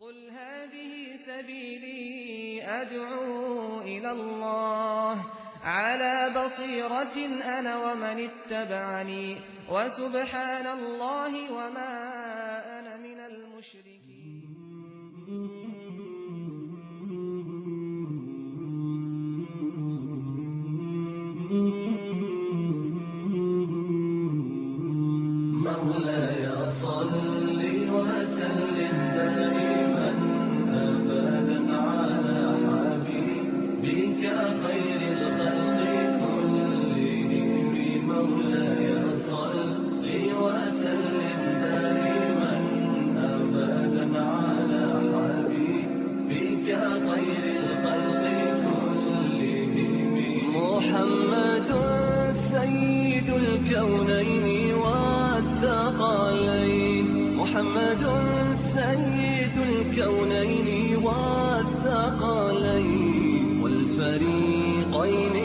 قل هذه سبيلي أدعو إلى الله على بصيرة أنا ومن اتبعني وسبحان الله وما أنا من المشركين. مولاي صل وسلم دائما أبدا على حبيبك خير الخلق كلهم. مولاي صل وسلم دائما أبدا على حبيبك خير الخلق كلهم. محمد سيد الكونين والثقلين، محمد سيد الكونين والثقلين والفريقين